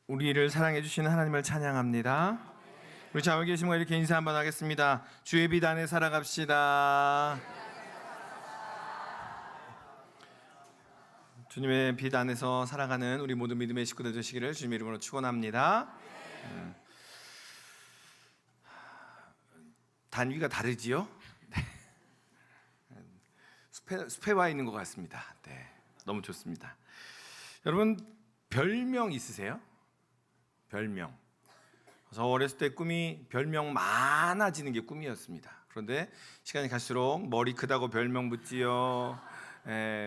우리를 사랑해 주시는 하나님을 찬양합니다. 우리 자고 계신 분 이렇게 인사 한번 하겠습니다. 주의 빛 안에 살아갑시다. 주님의 빛 안에서 살아가는 우리 모든 믿음의 식구들 되시기를 주님의 이름으로 축원합니다. 단위가 다르지요? 네. 숲에 와 있는 것 같습니다. 네, 너무 좋습니다. 여러분 별명 있으세요? 별명. 저 어렸을 때 꿈이 별명 많아지는 게 꿈이었습니다. 그런데 시간이 갈수록 머리 크다고 별명 붙지요.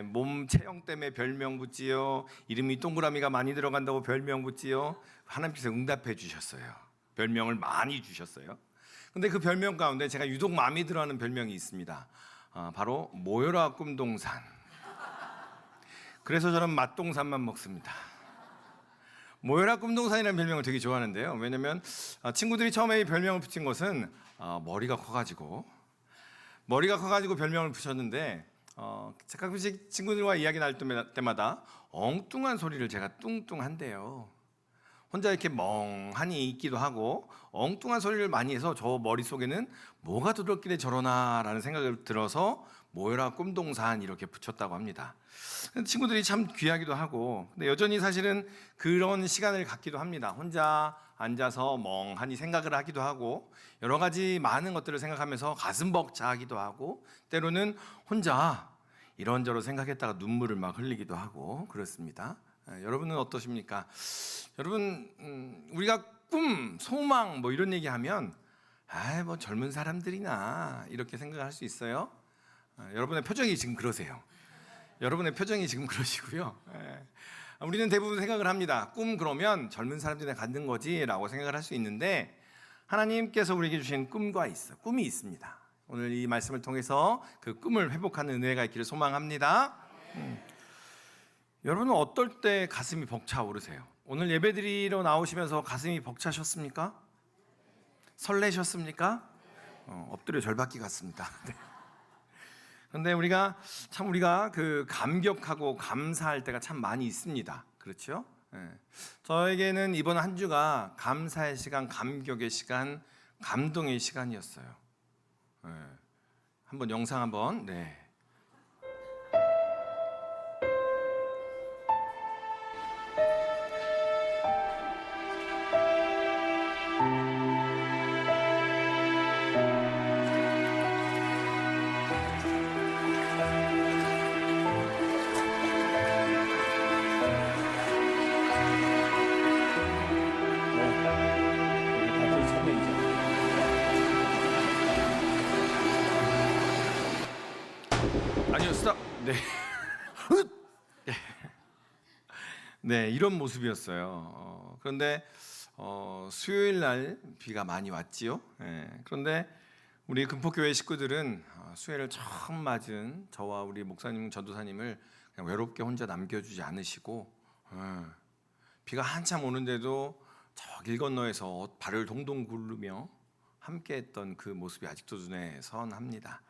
몸 체형 때문에 별명 붙지요. 이름이 동그라미가 많이 들어간다고 별명 붙지요. 하나님께서 응답해 주셨어요. 별명을 많이 주셨어요. 근데 그 별명 가운데 제가 유독 마음에 들어하는 별명이 있습니다. 바로 모여라 꿈동산. 그래서 저는 맛동산만 먹습니다. 모여라 꿈동산이라는 별명을 되게 좋아하는데요. 왜냐면 친구들이 처음에 이 별명을 붙인 것은 머리가 커가지고 별명을 붙였는데 가끔씩 친구들과 이야기 날 때마다 엉뚱한 소리를 제가 뚱뚱한데요. 혼자 이렇게 멍하니 있기도 하고 엉뚱한 소리를 많이 해서 저 머릿속에는 뭐가 들었길래 저러나라는 생각을 들어서 모여라 꿈동산 이렇게 붙였다고 합니다. 친구들이 참 귀하기도 하고 근데 여전히 사실은 그런 시간을 갖기도 합니다. 혼자 앉아서 멍하니 생각을 하기도 하고 여러 가지 많은 것들을 생각하면서 가슴 벅차하기도 하고 때로는 혼자 이런저런 생각했다가 눈물을 막 흘리기도 하고 그렇습니다. 여러분은 어떠십니까? 여러분 우리가 꿈, 소망 뭐 이런 얘기하면 뭐 젊은 사람들이나 이렇게 생각할 수 있어요. 여러분의 표정이 지금 그러세요. 여러분의 표정이 지금 그러시고요. 우리는 대부분 생각을 합니다. 꿈 그러면 젊은 사람들이 갖는 거지라고 생각을 할 수 있는데 하나님께서 우리에게 주신 꿈이 있습니다. 오늘 이 말씀을 통해서 그 꿈을 회복하는 은혜가 있기를 소망합니다. 여러분은 어떨 때 가슴이 벅차오르세요? 오늘 예배드리러 나오시면서 가슴이 벅차셨습니까? 설레셨습니까? 엎드려 절받기 같습니다. 네. 그런데 우리가 그 감격하고 감사할 때가 참 많이 있습니다. 그렇죠? 저에게는 이번 한 주가 감사의 시간, 감격의 시간, 감동의 시간이었어요. 한번 영상 한번. 네. 아니요, 스탑. 네. 네, 이런 모습이었어요. 그런데 수요일 날 비가 많이 왔지요. 그런데 우리 금포교회 식구들은 수요일을 처음 맞은 저와 우리 목사님, 전도사님을 그냥 외롭게 혼자 남겨주지 않으시고 비가 한참 오는데도 저 길 건너에서 발을 동동 구르며 함께했던 그 모습이 아직도 눈에 선합니다.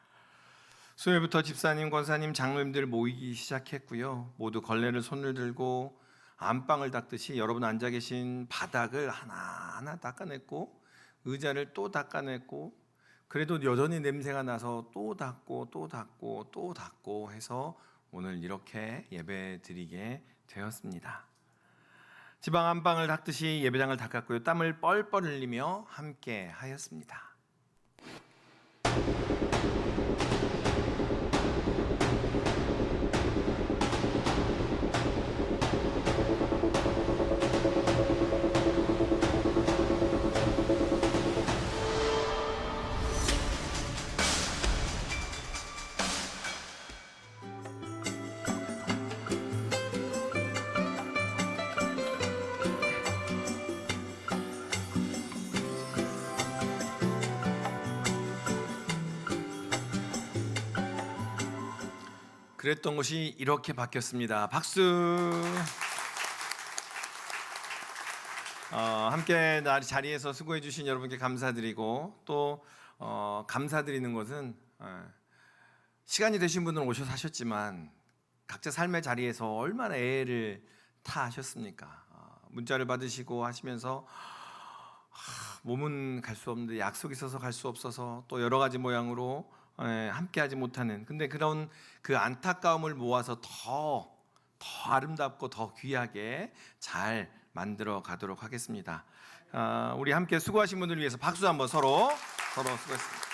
수요일부터 집사님, 권사님, 장로님들 모이기 시작했고요. 모두 걸레를 손을 들고 안방을 닦듯이 여러분 앉아 계신 바닥을 하나하나 닦아냈고 의자를 또 닦아냈고 그래도 여전히 냄새가 나서 또 닦고 또 닦고 또 닦고 해서 오늘 이렇게 예배 드리게 되었습니다. 지방 안방을 닦듯이 예배장을 닦았고요. 땀을 뻘뻘 흘리며 함께 하였습니다. 그랬던 것이 이렇게 바뀌었습니다. 박수. 함께 자리에서 수고해 주신 여러분께 감사드리고 또 감사드리는 것은 시간이 되신 분은 오셔서 하셨지만 각자 삶의 자리에서 얼마나 애를 타하셨습니까? 문자를 받으시고 하시면서 몸은 갈 수 없는데 약속이 있어서 갈 수 없어서 또 여러 가지 모양으로 함께하지 못하는, 근데 그런 그 안타까움을 모아서 더 아름답고 더 귀하게 잘 만들어 가도록 하겠습니다. 우리 함께 수고하신 분들을 위해서 박수 한번 서로 수고했습니다.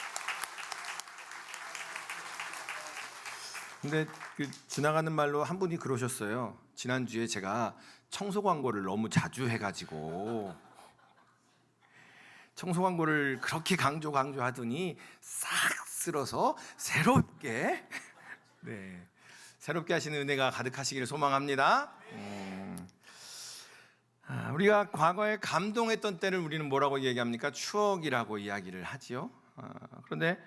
근데 그 지나가는 말로 한 분이 그러셨어요. 지난주에 제가 청소 광고를 너무 자주 해가지고 청소 광고를 그렇게 강조하더니 싹 쓸어서 새롭게 새롭게 하시는 은혜가 가득하시기를 소망합니다. 우리가 과거에 감동했던 때를 우리는 뭐라고 얘기합니까? 추억이라고 이야기를 하지요. 그런데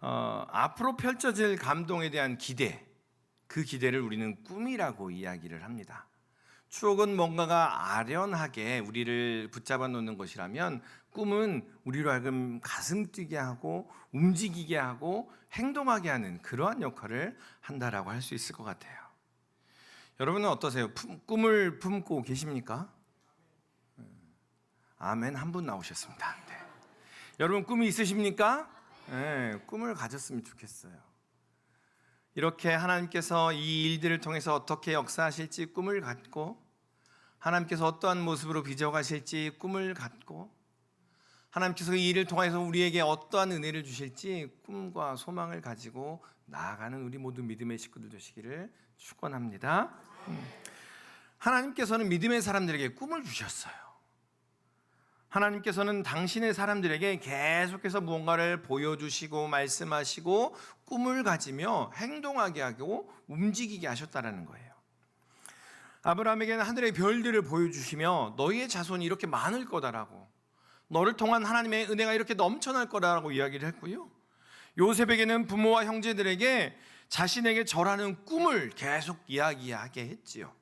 앞으로 펼쳐질 감동에 대한 기대, 그 기대를 우리는 꿈이라고 이야기를 합니다. 추억은 뭔가가 아련하게 우리를 붙잡아 놓는 것이라면, 꿈은 우리로 하여금 가슴 뛰게 하고 움직이게 하고 행동하게 하는 그러한 역할을 한다라고 할 수 있을 것 같아요. 여러분은 어떠세요? 꿈을 품고 계십니까? 아멘, 한 분 나오셨습니다. 네. 여러분 꿈이 있으십니까? 네, 꿈을 가졌으면 좋겠어요. 이렇게 하나님께서 이 일들을 통해서 어떻게 역사하실지 꿈을 갖고, 하나님께서 어떠한 모습으로 빚어가실지 꿈을 갖고, 하나님께서 이 일을 통해서 우리에게 어떠한 은혜를 주실지 꿈과 소망을 가지고 나아가는 우리 모두 믿음의 식구들 되시기를 축원합니다. 하나님께서는 믿음의 사람들에게 꿈을 주셨어요. 하나님께서는 당신의 사람들에게 계속해서 무언가를 보여주시고 말씀하시고 꿈을 가지며 행동하게 하고 움직이게 하셨다는 거예요. 아브라함에게는 하늘의 별들을 보여주시며 너희의 자손이 이렇게 많을 거다라고, 너를 통한 하나님의 은혜가 이렇게 넘쳐날 거라고 이야기를 했고요. 요셉에게는 부모와 형제들에게 자신에게 절하는 꿈을 계속 이야기하게 했지요.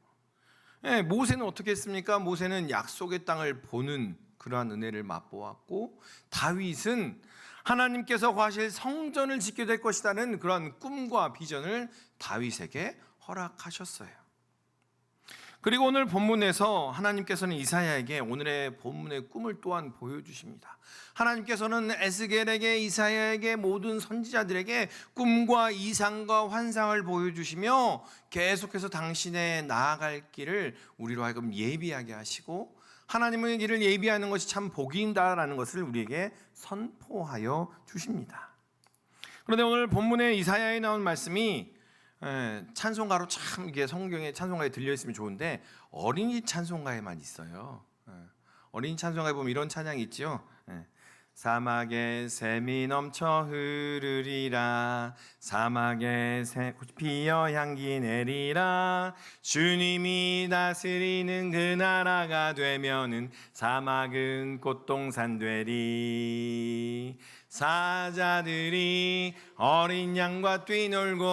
모세는 어떻게 했습니까? 모세는 약속의 땅을 보는 그러한 은혜를 맛보았고, 다윗은 하나님께서 거하실 성전을 짓게 될 것이라는 그러한 꿈과 비전을 다윗에게 허락하셨어요. 그리고 오늘 본문에서 하나님께서는 이사야에게 오늘의 본문의 꿈을 또한 보여주십니다. 하나님께서는 에스겔에게, 이사야에게, 모든 선지자들에게 꿈과 이상과 환상을 보여주시며 계속해서 당신의 나아갈 길을 우리로 하여금 예비하게 하시고, 하나님의 길을 예비하는 것이 참 복이다라는 것을 우리에게 선포하여 주십니다. 그런데 오늘 본문의 이사야에 나온 말씀이 찬송가로 참 이게 성경에 찬송가에 들려 있으면 좋은데 어린이 찬송가에만 있어요. 어린이 찬송가에 보면 이런 찬양이 있죠. 사막에 샘이 넘쳐 흐르리라, 사막에 꽃이 피어 향기 내리라, 주님이 다스리는 그 나라가 되면은 사막은 꽃동산 되리. 사자들이 어린 양과 뛰놀고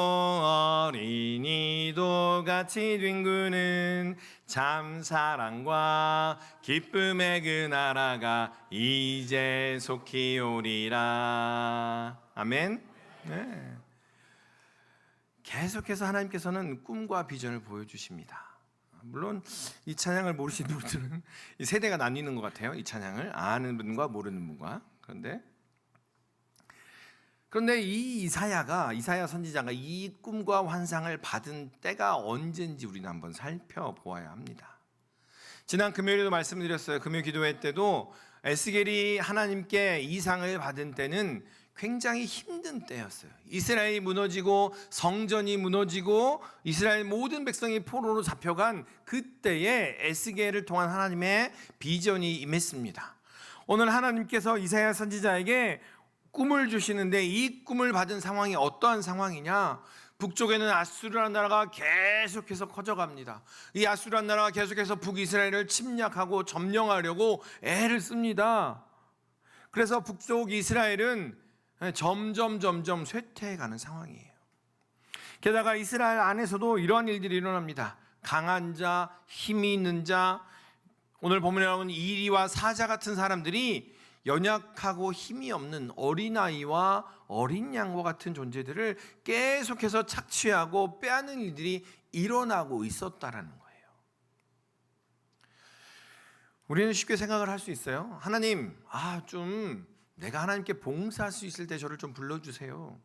어린이도 같이 뒹구는 참 사랑과 기쁨의 그 나라가 이제 속히 오리라. 아멘. 네. 계속해서 하나님께서는 꿈과 비전을 보여주십니다. 물론 이 찬양을 모르시는 분들은 이 세대가 나뉘는 것 같아요. 이 찬양을 아는 분과 모르는 분과. 그런데 이 이사야 선지자가 이 꿈과 환상을 받은 때가 언제인지 우리는 한번 살펴보아야 합니다. 지난 금요일에도 말씀드렸어요. 금요 기도회 때도 에스겔이 하나님께 이상을 받은 때는 굉장히 힘든 때였어요. 이스라엘이 무너지고 성전이 무너지고 이스라엘 모든 백성이 포로로 잡혀간 그때에 에스겔을 통한 하나님의 비전이 임했습니다. 오늘 하나님께서 이사야 선지자에게 꿈을 주시는데 이 꿈을 받은 상황이 어떠한 상황이냐? 북쪽에는 아수르라는 나라가 계속해서 커져갑니다. 이 아수르라는 나라가 계속해서 북이스라엘을 침략하고 점령하려고 애를 씁니다. 그래서 북쪽 이스라엘은 점점 쇠퇴해가는 상황이에요. 게다가 이스라엘 안에서도 이러한 일들이 일어납니다. 강한 자, 힘이 있는 자, 오늘 본문에 나오는 이리와 사자 같은 사람들이 연약하고 힘이 없는 어린아이와 어린 양과 같은 존재들을 계속해서 착취하고 빼앗는 일들이 일어나고 있었다라는 거예요. 우리는 쉽게 생각을 할 수 있어요. 하나님, 좀 내가 하나님께 봉사할 수 있을 때 저를 좀 불러주세요.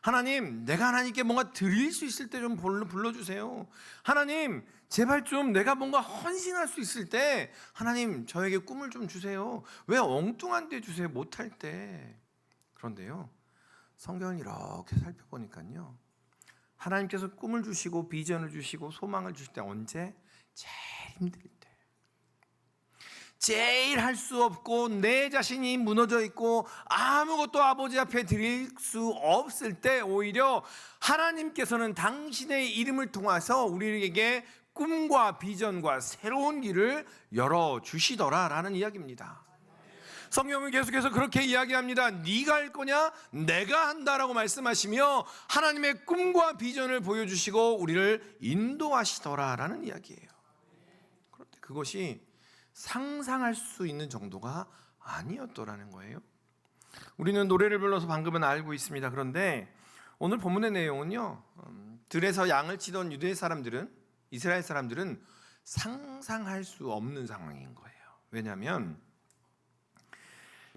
하나님, 내가 하나님께 뭔가 드릴 수 있을 때 좀 불러주세요. 하나님, 제발 좀 내가 뭔가 헌신할 수 있을 때 하나님 저에게 꿈을 좀 주세요. 왜 엉뚱한 데 주세요, 못할 때. 그런데요, 성경을 이렇게 살펴보니까요, 하나님께서 꿈을 주시고 비전을 주시고 소망을 주실 때 언제? 제일 힘들 때, 제일 할 수 없고 내 자신이 무너져 있고 아무것도 아버지 앞에 드릴 수 없을 때 오히려 하나님께서는 당신의 이름을 통해서 우리에게 꿈과 비전과 새로운 길을 열어주시더라라는 이야기입니다. 성경은 계속해서 그렇게 이야기합니다. 네가 할 거냐? 내가 한다라고 말씀하시며 하나님의 꿈과 비전을 보여주시고 우리를 인도하시더라라는 이야기예요. 그런데 그것이 상상할 수 있는 정도가 아니었더라는 거예요. 우리는 노래를 불러서 방금은 알고 있습니다. 그런데 오늘 본문의 내용은요, 들에서 양을 치던 유대 사람들은, 이스라엘 사람들은 상상할 수 없는 상황인 거예요. 왜냐하면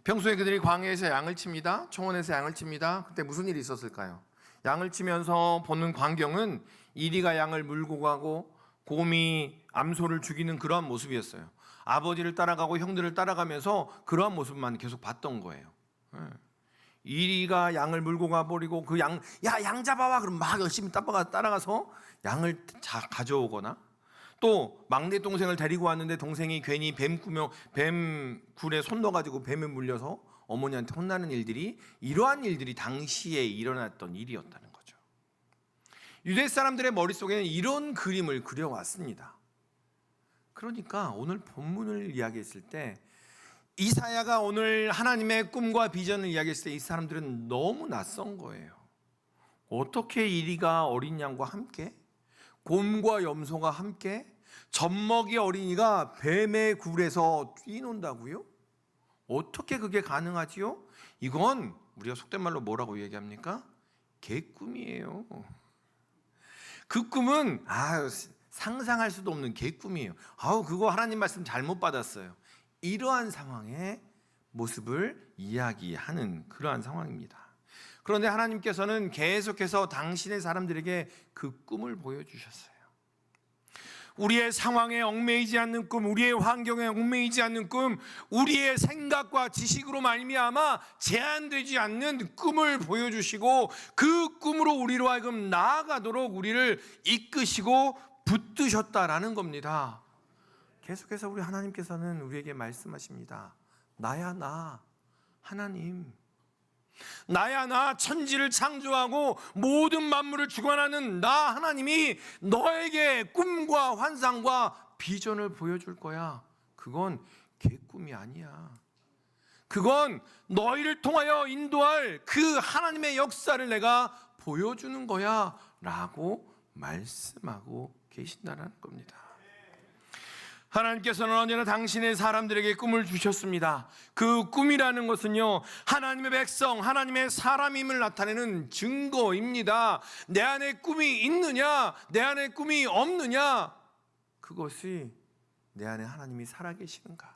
평소에 그들이 광야에서 양을 칩니다. 청원에서 양을 칩니다. 그때 무슨 일이 있었을까요? 양을 치면서 보는 광경은 이리가 양을 물고 가고 곰이 암소를 죽이는 그러한 모습이었어요. 아버지를 따라가고 형들을 따라가면서 그러한 모습만 계속 봤던 거예요. 이리가 양을 물고 가버리고 그 양 잡아와 그럼 막 열심히 따라가서 양을 가져오거나, 또 막내 동생을 데리고 왔는데 동생이 괜히 뱀굴에 손 넣어가지고 뱀에 물려서 어머니한테 혼나는 일들이, 이러한 일들이 당시에 일어났던 일이었다는 거죠. 유대 사람들의 머릿속에는 이런 그림을 그려왔습니다. 그러니까 오늘 본문을 이야기했을 때, 이사야가 오늘 하나님의 꿈과 비전을 이야기했을 때 이 사람들은 너무 낯선 거예요. 어떻게 이리가 어린 양과 함께, 곰과 염소가 함께, 젖먹이 어린이가 뱀의 굴에서 뛰논다고요? 어떻게 그게 가능하지요? 이건 우리가 속된 말로 뭐라고 얘기합니까? 개꿈이에요. 그 꿈은 상상할 수도 없는 개꿈이에요. 그거 하나님 말씀 잘못 받았어요. 이러한 상황의 모습을 이야기하는 그러한 상황입니다. 그런데 하나님께서는 계속해서 당신의 사람들에게 그 꿈을 보여주셨어요. 우리의 상황에 얽매이지 않는 꿈, 우리의 환경에 얽매이지 않는 꿈, 우리의 생각과 지식으로 말미암아 제한되지 않는 꿈을 보여주시고 그 꿈으로 우리로 하여금 나아가도록 우리를 이끄시고 붙드셨다라는 겁니다. 계속해서 우리 하나님께서는 우리에게 말씀하십니다. 나야 나 하나님, 나야 나 천지를 창조하고 모든 만물을 주관하는 나 하나님이 너에게 꿈과 환상과 비전을 보여줄 거야. 그건 개꿈이 아니야. 그건 너희를 통하여 인도할 그 하나님의 역사를 내가 보여주는 거야 라고 말씀하고 계신다는 겁니다. 하나님께서는 언제나 당신의 사람들에게 꿈을 주셨습니다. 그 꿈이라는 것은요, 하나님의 백성, 하나님의 사람임을 나타내는 증거입니다. 내 안에 꿈이 있느냐, 내 안에 꿈이 없느냐, 그것이 내 안에 하나님이 살아계시는가,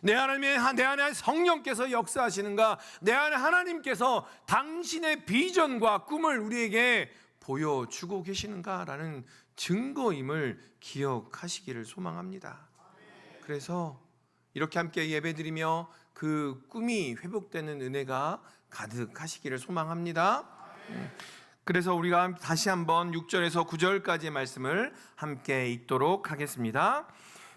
내 안에 성령께서 역사하시는가, 내 안에 하나님께서 당신의 비전과 꿈을 우리에게 보여주고 계시는가라는 증거임을 기억하시기를 소망합니다. 그래서 이렇게 함께 예배드리며 그 꿈이 회복되는 은혜가 가득하시기를 소망합니다. 그래서 우리가 다시 한번 6절에서 9절까지의 말씀을 함께 읽도록 하겠습니다.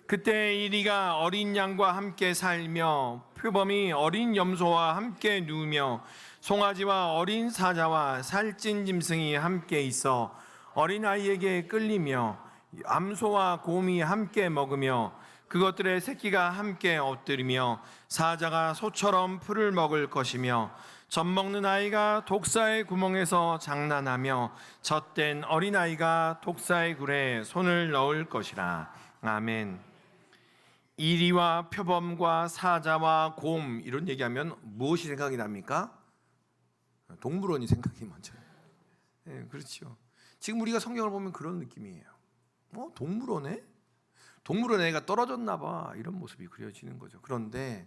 그때 이리가 어린 양과 함께 살며 표범이 어린 염소와 함께 누우며 송아지와 어린 사자와 살찐 짐승이 함께 있어 어린아이에게 끌리며 암소와 곰이 함께 먹으며 그것들의 새끼가 함께 엎드리며 사자가 소처럼 풀을 먹을 것이며 젖먹는 아이가 독사의 구멍에서 장난하며 젖된 어린아이가 독사의 굴에 손을 넣을 것이라. 아멘. 이리와 표범과 사자와 곰, 이런 얘기하면 무엇이 생각이 납니까? 동물원이 생각이 먼저. 그렇죠. 지금 우리가 성경을 보면 그런 느낌이에요. 동물원에? 동물원 애가 떨어졌나 봐, 이런 모습이 그려지는 거죠. 그런데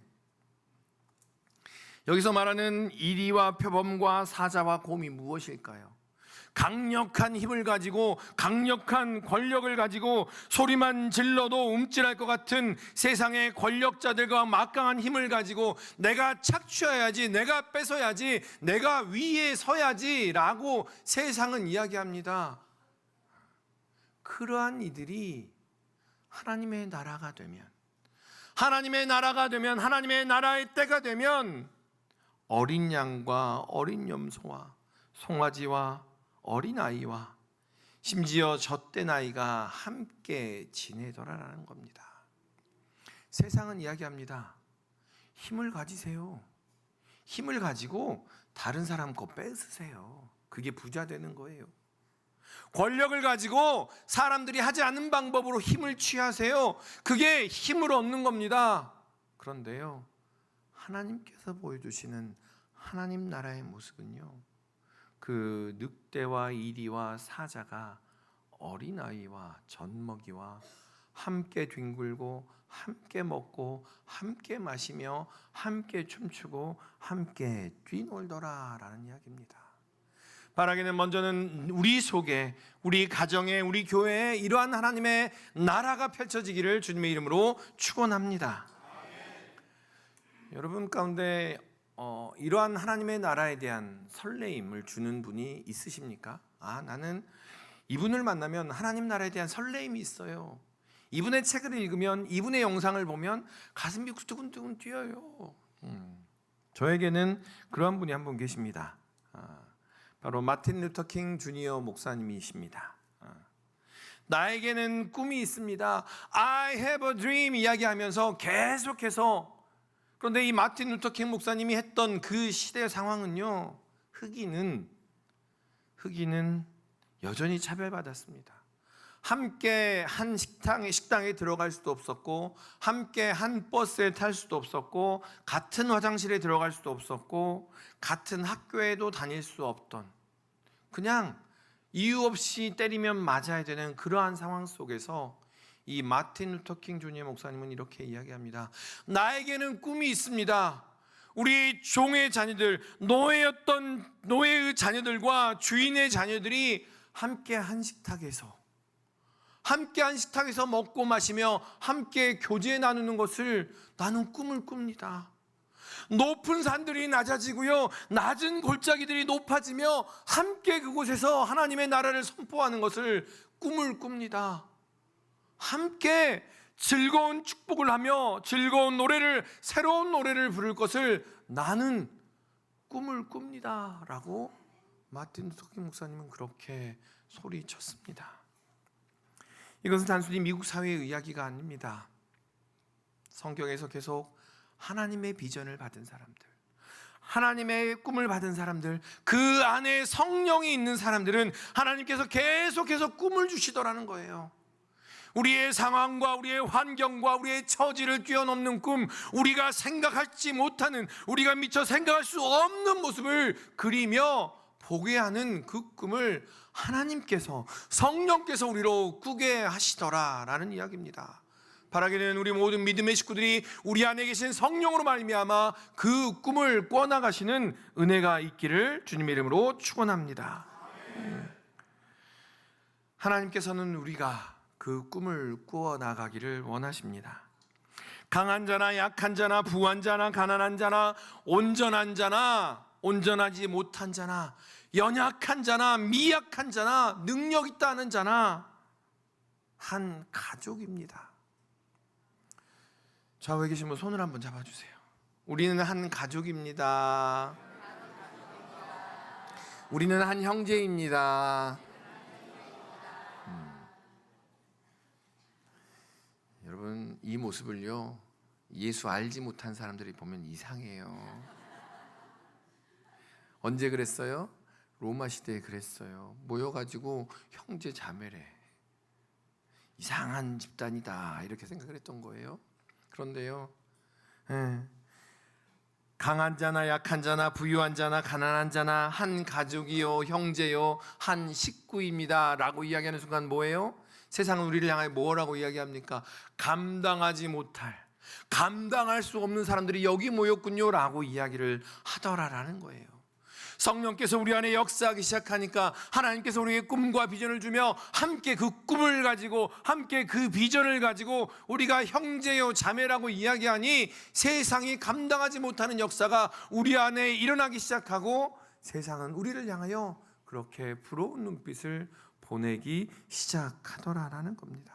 여기서 말하는 이리와 표범과 사자와 곰이 무엇일까요? 강력한 힘을 가지고 강력한 권력을 가지고 소리만 질러도 움찔할 것 같은 세상의 권력자들과 막강한 힘을 가지고 내가 착취해야지, 내가 뺏어야지, 내가 위에 서야지 라고 세상은 이야기합니다. 그러한 이들이 하나님의 나라가 되면, 하나님의 나라의 때가 되면 어린 양과 어린 염소와 송아지와 어린아이와 심지어 젖된 아이가 함께 지내더라라는 겁니다. 세상은 이야기합니다. 힘을 가지세요. 힘을 가지고 다른 사람 거 뺏으세요. 그게 부자 되는 거예요. 권력을 가지고 사람들이 하지 않는 방법으로 힘을 취하세요. 그게 힘을 얻는 겁니다. 그런데요, 하나님께서 보여주시는 하나님 나라의 모습은요, 그 늑대와 이리와 사자가 어린아이와 젖먹이와 함께 뒹굴고 함께 먹고 함께 마시며 함께 춤추고 함께 뛰놀더라라는 이야기입니다. 바라기는 먼저는 우리 속에, 우리 가정에, 우리 교회에 이러한 하나님의 나라가 펼쳐지기를 주님의 이름으로 축원합니다. 여러분 가운데 이러한 하나님의 나라에 대한 설레임을 주는 분이 있으십니까? 나는 이분을 만나면 하나님 나라에 대한 설레임이 있어요. 이분의 책을 읽으면, 이분의 영상을 보면 가슴이 두근두근 뛰어요. 저에게는 그러한 분이 한 분 계십니다. 바로 마틴 루터 킹 주니어 목사님이십니다. 나에게는 꿈이 있습니다. I have a dream 이야기하면서 계속해서, 그런데 이 마틴 루터 킹 목사님이 했던 그 시대의 상황은요, 흑인은 여전히 차별받았습니다. 함께 한 식당에 들어갈 수도 없었고, 함께 한 버스에 탈 수도 없었고, 같은 화장실에 들어갈 수도 없었고, 같은 학교에도 다닐 수 없던, 그냥 이유 없이 때리면 맞아야 되는 그러한 상황 속에서 이 마틴 루터 킹 주니어 목사님은 이렇게 이야기합니다. 나에게는 꿈이 있습니다. 우리 종의 자녀들, 노예의 자녀들과 주인의 자녀들이 함께 한 식탁에서 먹고 마시며 함께 교제 나누는 것을 나는 꿈을 꿉니다. 높은 산들이 낮아지고요, 낮은 골짜기들이 높아지며 함께 그곳에서 하나님의 나라를 선포하는 것을 꿈을 꿉니다. 함께 즐거운 축복을 하며 즐거운 노래를, 새로운 노래를 부를 것을 나는 꿈을 꿉니다 라고 마틴 루터 킹 목사님은 그렇게 소리쳤습니다. 이것은 단순히 미국 사회의 이야기가 아닙니다. 성경에서 계속 하나님의 비전을 받은 사람들, 하나님의 꿈을 받은 사람들, 그 안에 성령이 있는 사람들은 하나님께서 계속해서 꿈을 주시더라는 거예요. 우리의 상황과 우리의 환경과 우리의 처지를 뛰어넘는 꿈, 우리가 생각하지 못하는, 우리가 미처 생각할 수 없는 모습을 그리며 보게 하는 그 꿈을 하나님께서, 성령께서 우리로 꾸게 하시더라라는 이야기입니다. 바라기는 우리 모든 믿음의 식구들이 우리 안에 계신 성령으로 말미암아 그 꿈을 꿔나가시는 은혜가 있기를 주님의 이름으로 축원합니다. 하나님께서는 우리가 그 꿈을 꾸어나가기를 원하십니다. 강한 자나 약한 자나 부한 자나 가난한 자나 온전한 자나 온전하지 못한 자나 연약한 자나 미약한 자나 능력 있다는 자나 한 가족입니다. 좌우에 계신 분 손을 한번 잡아주세요. 우리는 한 가족입니다. 우리는 한 형제입니다. 여러분, 이 모습을요, 예수 알지 못한 사람들이 보면 이상해요. 언제 그랬어요? 로마 시대에 그랬어요. 모여가지고 형제 자매래, 이상한 집단이다 이렇게 생각을 했던 거예요. 그런데요, 강한 자나 약한 자나 부유한 자나 가난한 자나 한 가족이요 형제요 한 식구입니다 라고 이야기하는 순간 뭐예요? 세상은 우리를 향하여 뭐라고 이야기합니까? 감당할 수 없는 사람들이 여기 모였군요 라고 이야기를 하더라라는 거예요. 성령께서 우리 안에 역사하기 시작하니까 하나님께서 우리에게 꿈과 비전을 주며 함께 그 꿈을 가지고 함께 그 비전을 가지고 우리가 형제요 자매라고 이야기하니 세상이 감당하지 못하는 역사가 우리 안에 일어나기 시작하고 세상은 우리를 향하여 그렇게 부러운 눈빛을 보내기 시작하더라라는 겁니다.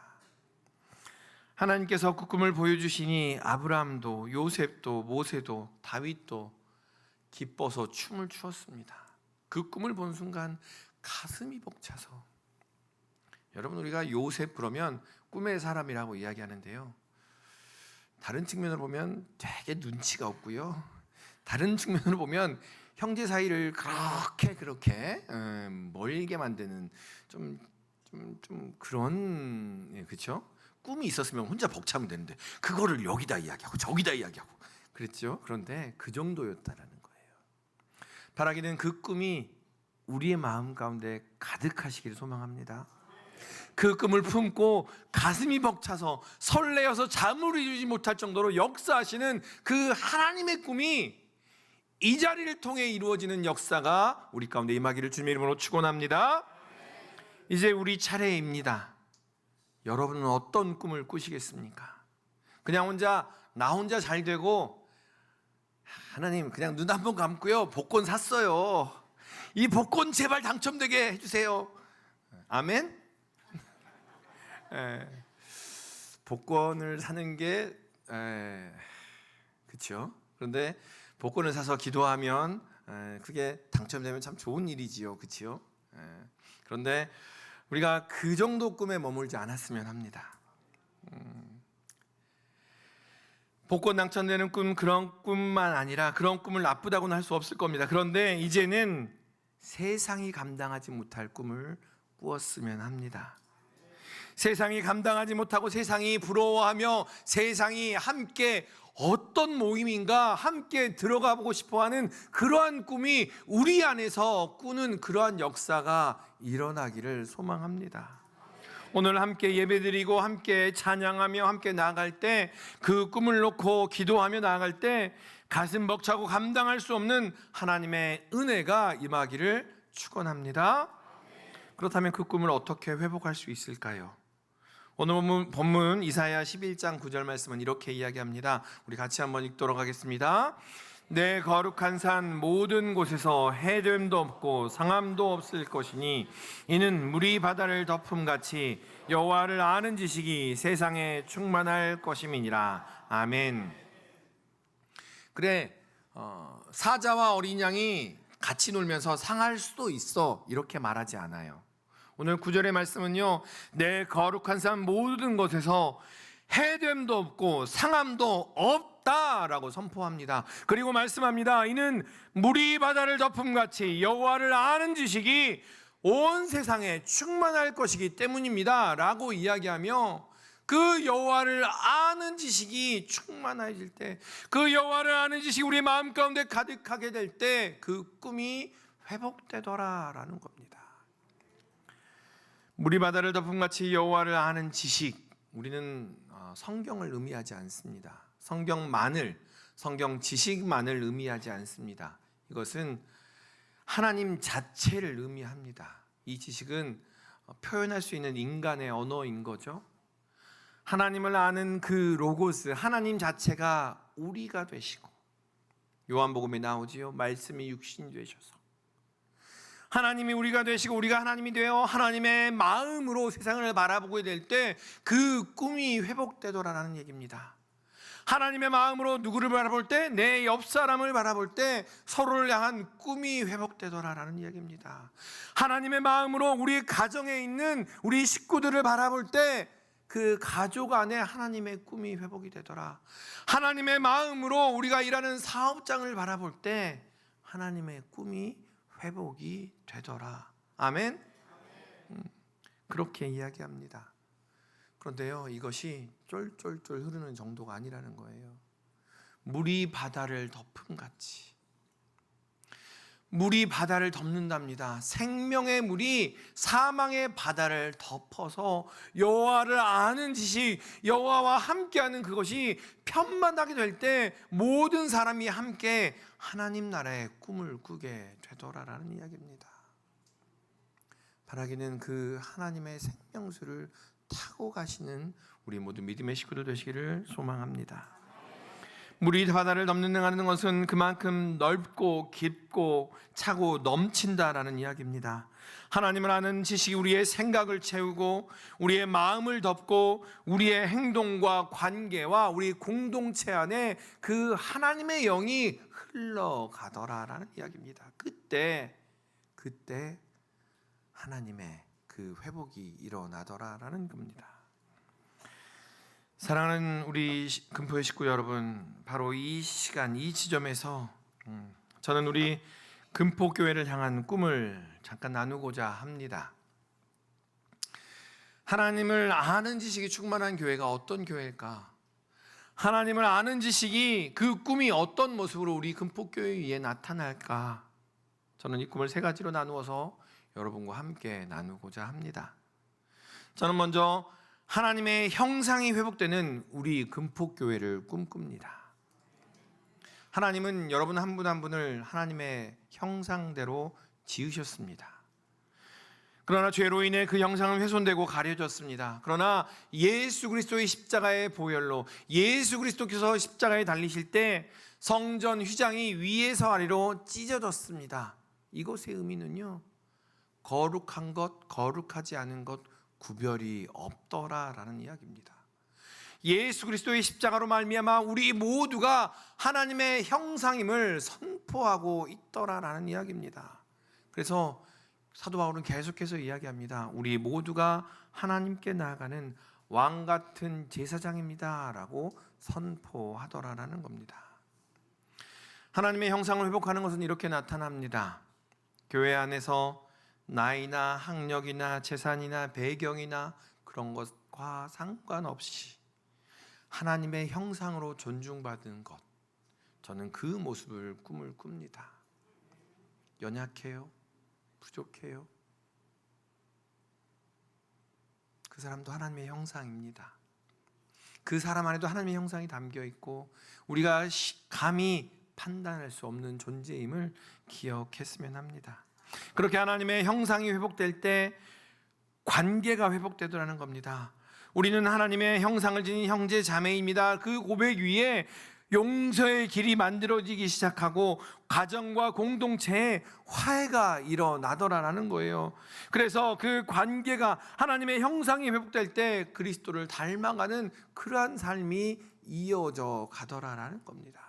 하나님께서 그 꿈을 보여주시니 아브라함도 요셉도 모세도 다윗도 기뻐서 춤을 추었습니다. 그 꿈을 본 순간 가슴이 벅차서, 여러분 우리가 요셉 그러면 꿈의 사람이라고 이야기하는데요, 다른 측면으로 보면 되게 눈치가 없고요, 다른 측면으로 보면 형제 사이를 그렇게 멀게 만드는 좀 그런, 그렇죠? 꿈이 있었으면 혼자 벅차면 되는데 그거를 여기다 이야기하고 저기다 이야기하고 그랬죠. 그런데 그 정도였다라는 거예요. 바라기는 그 꿈이 우리의 마음 가운데 가득하시기를 소망합니다. 그 꿈을 품고 가슴이 벅차서 설레어서 잠을 이루지 못할 정도로 역사하시는 그 하나님의 꿈이 이 자리를 통해 이루어지는 역사가 우리 가운데 임하기를 주님의 이름으로 축원합니다. 이제 우리 차례입니다. 여러분은 어떤 꿈을 꾸시겠습니까? 그냥 나 혼자 잘 되고, 하나님 그냥 눈 한번 감고요, 복권 샀어요, 이 복권 제발 당첨되게 해주세요. 아멘? 복권을 사는 게 그렇죠. 그런데 복권을 사서 기도하면 그게 당첨되면 참 좋은 일이지요, 그렇죠? 그런데 우리가 그 정도 꿈에 머물지 않았으면 합니다. 복권 당첨되는 꿈, 그런 꿈만 아니라 그런 꿈을 나쁘다고는 할 수 없을 겁니다. 그런데 이제는 세상이 감당하지 못할 꿈을 꾸었으면 합니다. 세상이 감당하지 못하고 세상이 부러워하며 세상이 함께 어떤 모임인가 함께 들어가 보고 싶어하는 그러한 꿈이 우리 안에서 꾸는 그러한 역사가 일어나기를 소망합니다. 오늘 함께 예배드리고 함께 찬양하며 함께 나아갈 때, 그 꿈을 놓고 기도하며 나아갈 때 가슴 벅차고 감당할 수 없는 하나님의 은혜가 임하기를 축원합니다. 그렇다면 그 꿈을 어떻게 회복할 수 있을까요? 오늘 본문 이사야 11장 9절 말씀은 이렇게 이야기합니다. 우리 같이 한번 읽도록 하겠습니다. 내 거룩한 산 모든 곳에서 해됨도 없고 상함도 없을 것이니 이는 물이 바다를 덮음같이 여호와를 아는 지식이 세상에 충만할 것임이니라. 아멘. 그래, 사자와 어린 양이 같이 놀면서 상할 수도 있어 이렇게 말하지 않아요. 오늘 9절의 말씀은요, 내 거룩한 산 모든 것에서 해됨도 없고 상함도 없다라고 선포합니다. 그리고 말씀합니다. 이는 물이 바다를 덮음같이 여호와를 아는 지식이 온 세상에 충만할 것이기 때문입니다 라고 이야기하며, 그 여호와를 아는 지식이 충만해질 때, 그 여호와를 아는 지식이 우리 마음 가운데 가득하게 될 때 그 꿈이 회복되더라라는 겁니다. 물이 바다를 덮음같이 여호와를 아는 지식, 우리는 성경을 의미하지 않습니다. 성경 지식만을 의미하지 않습니다. 이것은 하나님 자체를 의미합니다. 이 지식은 표현할 수 있는 인간의 언어인 거죠. 하나님을 아는 그 로고스, 하나님 자체가 우리가 되시고, 요한복음에 나오지요. 말씀이 육신이 되셔서 하나님이 우리가 되시고 우리가 하나님이 되어 하나님의 마음으로 세상을 바라보게 될 때 그 꿈이 회복되더라라는 얘기입니다. 하나님의 마음으로 누구를 바라볼 때, 내 옆 사람을 바라볼 때 서로를 향한 꿈이 회복되더라라는 이야기입니다. 하나님의 마음으로 우리 가정에 있는 우리 식구들을 바라볼 때 그 가족 안에 하나님의 꿈이 회복이 되더라. 하나님의 마음으로 우리가 일하는 사업장을 바라볼 때 하나님의 꿈이 회복이 되더라. 아멘. 그렇게 이야기합니다. 그런데요, 이것이 쫄쫄쫄 흐르는 정도가 아니라는 거예요. 물이 바다를 덮음같이, 물이 바다를 덮는답니다. 생명의 물이 사망의 바다를 덮어서 여호와를 아는 지식, 여호와와 함께하는 그것이 편만하게 될 때 모든 사람이 함께 하나님 나라의 꿈을 꾸게 되더라라는 이야기입니다. 바라기는 그 하나님의 생명수를 타고 가시는 우리 모두 믿음의 식구들 되시기를 소망합니다. 물이 바다를 덮는다는 것은 그만큼 넓고 깊고 차고 넘친다라는 이야기입니다. 하나님을 아는 지식이 우리의 생각을 채우고 우리의 마음을 덮고 우리의 행동과 관계와 우리 공동체 안에 그 하나님의 영이 흘러가더라라는 이야기입니다. 그때 하나님의 그 회복이 일어나더라라는 겁니다. 사랑하는 우리 금포의 식구 여러분, 바로 이 시간, 이 지점에서 저는 우리 금포교회를 향한 꿈을 잠깐 나누고자 합니다. 하나님을 아는 지식이 충만한 교회가 어떤 교회일까? 하나님을 아는 지식이 그 꿈이 어떤 모습으로 우리 금포교회 위에 나타날까? 저는 이 꿈을 세 가지로 나누어서 여러분과 함께 나누고자 합니다. 저는 먼저 하나님의 형상이 회복되는 우리 금포교회를 꿈꿉니다. 하나님은 여러분 한 분 한 분을 하나님의 형상대로 지으셨습니다. 그러나 죄로 인해 그 형상은 훼손되고 가려졌습니다. 그러나 예수 그리스도의 십자가의 보혈로 예수 그리스도께서 십자가에 달리실 때 성전 휘장이 위에서 아래로 찢어졌습니다. 이것의 의미는요, 거룩한 것, 거룩하지 않은 것 구별이 없더라라는 이야기입니다. 예수 그리스도의 십자가로 말미암아 우리 모두가 하나님의 형상임을 선포하고 있더라라는 이야기입니다. 그래서 사도 바울은 계속해서 이야기합니다. 우리 모두가 하나님께 나아가는 왕 같은 제사장입니다라고 선포하더라라는 겁니다. 하나님의 형상을 회복하는 것은 이렇게 나타납니다. 교회 안에서 나이나 학력이나 재산이나 배경이나 그런 것과 상관없이 하나님의 형상으로 존중받은 것, 저는 그 모습을 꿈을 꿉니다. 연약해요? 부족해요? 그 사람도 하나님의 형상입니다. 그 사람 안에도 하나님의 형상이 담겨 있고 우리가 감히 판단할 수 없는 존재임을 기억했으면 합니다. 그렇게 하나님의 형상이 회복될 때 관계가 회복되더라는 겁니다. 우리는 하나님의 형상을 지닌 형제 자매입니다. 그 고백 위에 용서의 길이 만들어지기 시작하고 가정과 공동체에 화해가 일어나더라라는 거예요. 그래서 그 관계가 하나님의 형상이 회복될 때 그리스도를 닮아가는 그러한 삶이 이어져 가더라라는 겁니다.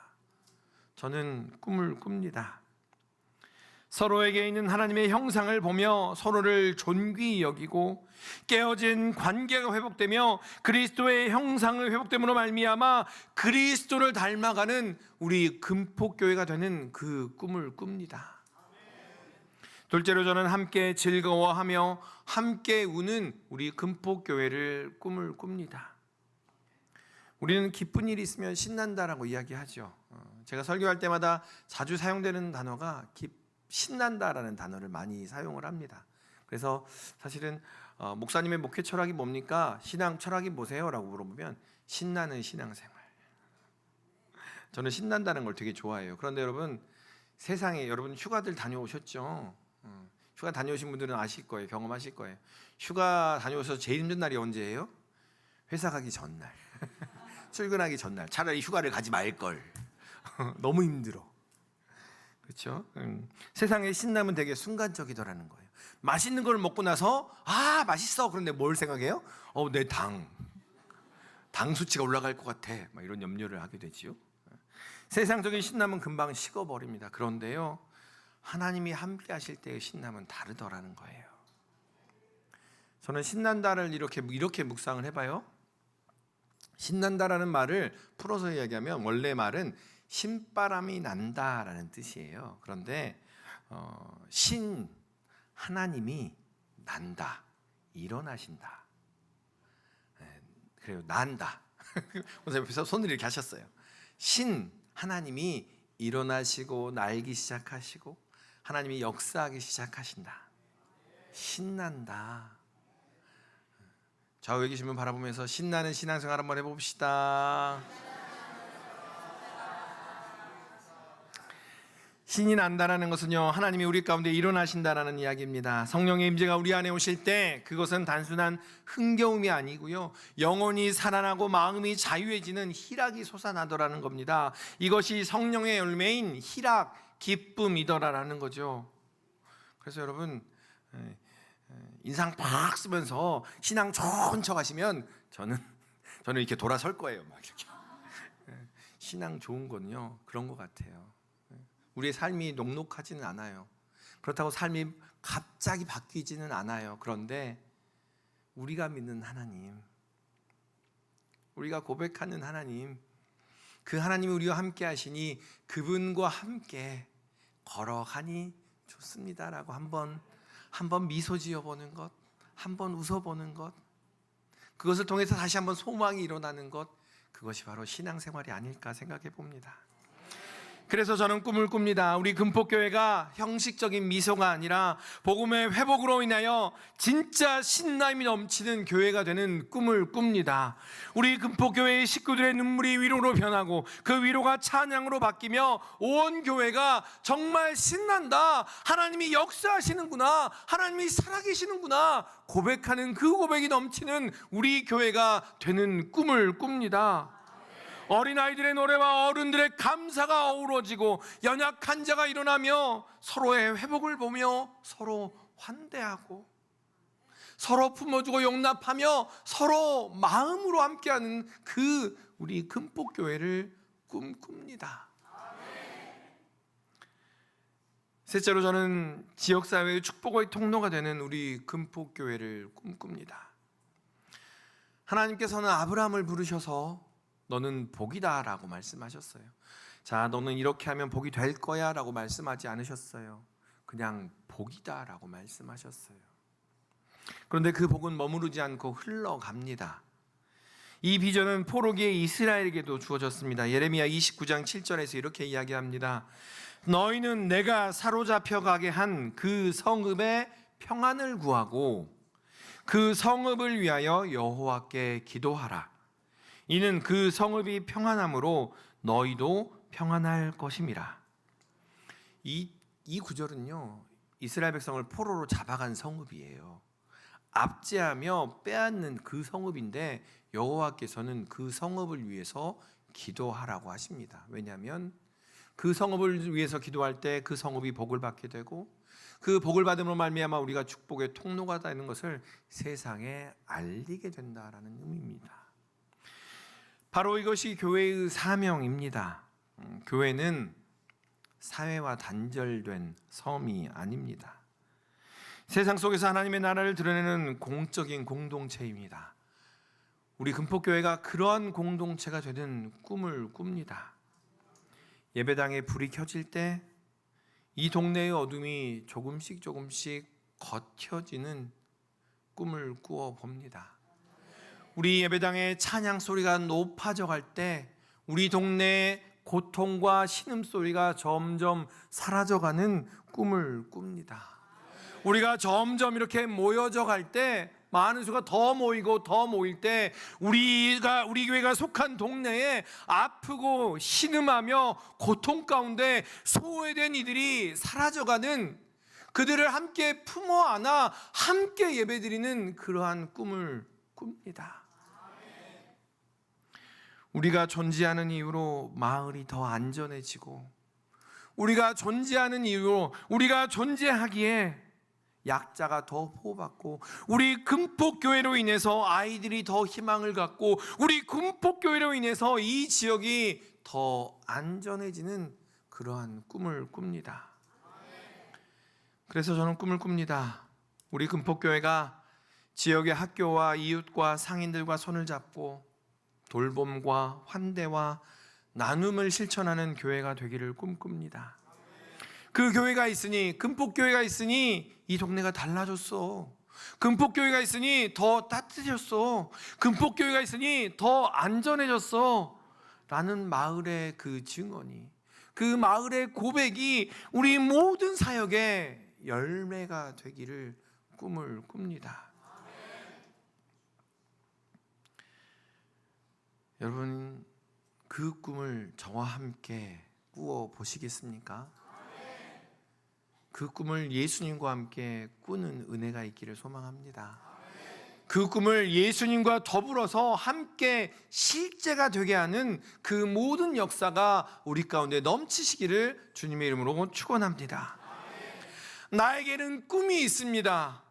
저는 꿈을 꿉니다. 서로에게 있는 하나님의 형상을 보며 서로를 존귀히 여기고 깨어진 관계가 회복되며 그리스도의 형상을 회복됨으로 말미암아 그리스도를 닮아가는 우리 금포교회가 되는 그 꿈을 꿉니다. 둘째로 저는 함께 즐거워하며 함께 우는 우리 금포교회를 꿈을 꿉니다. 우리는 기쁜 일이 있으면 신난다라고 이야기하죠. 제가 설교할 때마다 자주 사용되는 단어가 신난다라는 단어를 많이 사용을 합니다. 그래서 사실은 목사님의 목회 철학이 뭡니까? 신앙 철학이 뭐세요? 라고 물어보면 신나는 신앙생활. 저는 신난다는 걸 되게 좋아해요. 그런데 여러분, 세상에 여러분 휴가들 다녀오셨죠? 휴가 다녀오신 분들은 아실 거예요. 경험하실 거예요. 휴가 다녀오셔서 제일 힘든 날이 언제예요? 회사 가기 전날. 출근하기 전날. 차라리 휴가를 가지 말걸. 너무 힘들어. 그렇죠? 세상의 신남은 되게 순간적이더라는 거예요. 맛있는 걸 먹고 나서 맛있어. 그런데 뭘 생각해요? 내 당 수치가 올라갈 것 같아. 막 이런 염려를 하게 되지요. 세상적인 신남은 금방 식어버립니다. 그런데요, 하나님이 함께 하실 때의 신남은 다르더라는 거예요. 저는 신난다를 이렇게 묵상을 해봐요. 신난다라는 말을 풀어서 이야기하면 원래 말은 신바람이 난다라는 뜻이에요. 그런데 신 하나님이 난다, 일어나신다. 그래요, 난다. 오늘 옆에서 손을 이렇게 하셨어요. 신 하나님이 일어나시고 날기 시작하시고 하나님이 역사하기 시작하신다. 신난다. 좌우에 계신 분 바라보면서 신나는 신앙생활 한번 해봅시다. 신이 난다라는 것은요, 하나님이 우리 가운데 일어나신다라는 이야기입니다. 성령의 임재가 우리 안에 오실 때 그것은 단순한 흥겨움이 아니고요, 영혼이 살아나고 마음이 자유해지는 희락이 솟아나더라는 겁니다. 이것이 성령의 열매인 희락, 기쁨이더라라는 거죠. 그래서 여러분, 인상 팍 쓰면서 신앙 좋은 척 하시면 저는 이렇게 돌아설 거예요. 막 이렇게. 신앙 좋은 건요, 그런 것 같아요. 우리의 삶이 녹록하지는 않아요. 그렇다고 삶이 갑자기 바뀌지는 않아요. 그런데 우리가 믿는 하나님, 우리가 고백하는 하나님, 그 하나님이 우리와 함께 하시니 그분과 함께 걸어가니 좋습니다라고 한번 미소 지어보는 것, 한번 웃어보는 것, 그것을 통해서 다시 한번 소망이 일어나는 것, 그것이 바로 신앙생활이 아닐까 생각해 봅니다. 그래서 저는 꿈을 꿉니다. 우리 금폭교회가 형식적인 미소가 아니라 복음의 회복으로 인하여 진짜 신남이 넘치는 교회가 되는 꿈을 꿉니다. 우리 금폭교회의 식구들의 눈물이 위로로 변하고 그 위로가 찬양으로 바뀌며 온 교회가 정말 신난다, 하나님이 역사하시는구나, 하나님이 살아계시는구나 고백하는 그 고백이 넘치는 우리 교회가 되는 꿈을 꿉니다. 어린아이들의 노래와 어른들의 감사가 어우러지고 연약한 자가 일어나며 서로의 회복을 보며 서로 환대하고 서로 품어주고 용납하며 서로 마음으로 함께하는 그 우리 금폭교회를 꿈꿉니다. 셋째로 저는 지역사회의 축복의 통로가 되는 우리 금폭교회를 꿈꿉니다. 하나님께서는 아브라함을 부르셔서 너는 복이다 라고 말씀하셨어요. 자, 너는 이렇게 하면 복이 될 거야 라고 말씀하지 않으셨어요. 그냥 복이다 라고 말씀하셨어요. 그런데 그 복은 머무르지 않고 흘러갑니다. 이 비전은 포로기의 이스라엘에게도 주어졌습니다. 예레미야 29장 7절에서 이렇게 이야기합니다. 너희는 내가 사로잡혀 가게 한 그 성읍의 평안을 구하고 그 성읍을 위하여 여호와께 기도하라. 이는 그 성읍이 평안함으로 너희도 평안할 것임이라. 이 구절은요, 이스라엘 백성을 포로로 잡아간 성읍이에요. 압제하며 빼앗는 그 성읍인데 여호와께서는 그 성읍을 위해서 기도하라고 하십니다. 왜냐하면 그 성읍을 위해서 기도할 때 그 성읍이 복을 받게 되고 그 복을 받음으로 말미암아 우리가 축복의 통로가 되는 것을 세상에 알리게 된다라는 의미입니다. 바로 이것이 교회의 사명입니다. 교회는 사회와 단절된 섬이 아닙니다. 세상 속에서 하나님의 나라를 드러내는 공적인 공동체입니다. 우리 금폭교회가 그러한 공동체가 되는 꿈을 꿉니다. 예배당에 불이 켜질 때 이 동네의 어둠이 조금씩 겉혀지는 꿈을 꾸어 봅니다. 우리 예배당의 찬양 소리가 높아져 갈 때 우리 동네의 고통과 신음소리가 점점 사라져가는 꿈을 꿉니다. 우리가 점점 이렇게 모여져 갈 때, 많은 수가 더 모일 때 우리 교회가 속한 동네에 아프고 신음하며 고통 가운데 소외된 이들이 사라져가는, 그들을 함께 품어 안아 함께 예배드리는 그러한 꿈을 꿉니다. 우리가 존재하는 이유로 마을이 더 안전해지고, 우리가 존재하는 이유로, 우리가 존재하기에 약자가 더 보호받고, 우리 금폭교회로 인해서 아이들이 더 희망을 갖고, 우리 금폭교회로 인해서 이 지역이 더 안전해지는 그러한 꿈을 꿉니다. 그래서 저는 꿈을 꿉니다. 우리 금폭교회가 지역의 학교와 이웃과 상인들과 손을 잡고 돌봄과 환대와 나눔을 실천하는 교회가 되기를 꿈꿉니다. 그 교회가 있으니, 금폭교회가 있으니 이 동네가 달라졌어. 금폭교회가 있으니 더 따뜻해졌어. 금폭교회가 있으니 더 안전해졌어 라는 마을의 그 증언이, 그 마을의 고백이 우리 모든 사역의 열매가 되기를 꿈을 꿉니다. 여러분, 그 꿈을 저와 함께 꾸어 보시겠습니까? 그 꿈을 예수님과 함께 꾸는 은혜가 있기를 소망합니다. 그 꿈을 예수님과 더불어서 함께 실제가 되게 하는 그 모든 역사가 우리 가운데 넘치시기를 주님의 이름으로 축원합니다. 나에게는 꿈이 있습니다.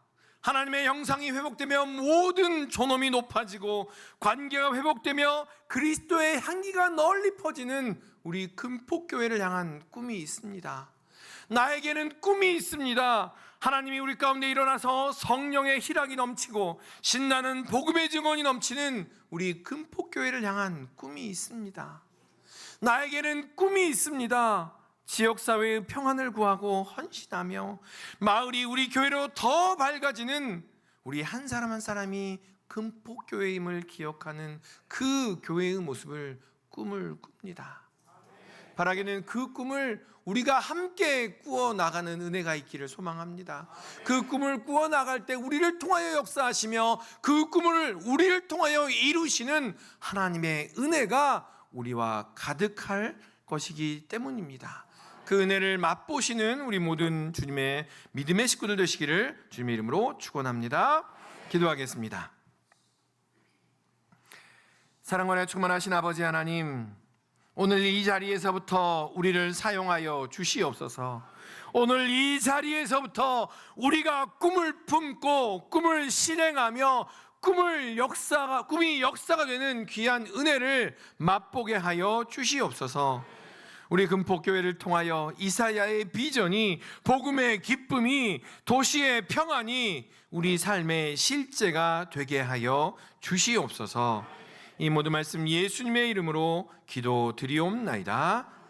하나님의 형상이 회복되며 모든 존엄이 높아지고 관계가 회복되며 그리스도의 향기가 널리 퍼지는 우리 금폭교회를 향한 꿈이 있습니다. 나에게는 꿈이 있습니다. 하나님이 우리 가운데 일어나서 성령의 희락이 넘치고 신나는 복음의 증언이 넘치는 우리 금폭교회를 향한 꿈이 있습니다. 나에게는 꿈이 있습니다. 지역사회의 평안을 구하고 헌신하며 마을이 우리 교회로 더 밝아지는 우리 한 사람 한 사람이 금폭교회임을 기억하는 그 교회의 모습을 꿈을 꿉니다. 바라기는 그 꿈을 우리가 함께 꾸어 나가는 은혜가 있기를 소망합니다. 그 꿈을 꾸어 나갈 때 우리를 통하여 역사하시며 그 꿈을 우리를 통하여 이루시는 하나님의 은혜가 우리와 가득할 것이기 때문입니다. 그 은혜를 맛보시는 우리 모든 주님의 믿음의 식구들 되시기를 주님의 이름으로 축원합니다. 기도하겠습니다. 사랑과 충만하신 아버지 하나님, 오늘 이 자리에서부터 우리를 사용하여 주시옵소서. 오늘 이 자리에서부터 우리가 꿈을 품고 꿈을 실행하며 꿈이 역사가 되는 귀한 은혜를 맛보게 하여 주시옵소서. 우리 금폭교회를 통하여 이사야의 비전이, 복음의 기쁨이, 도시의 평안이 우리 삶의 실제가 되게 하여 주시옵소서. 이 모든 말씀 예수님의 이름으로 기도드리옵나이다.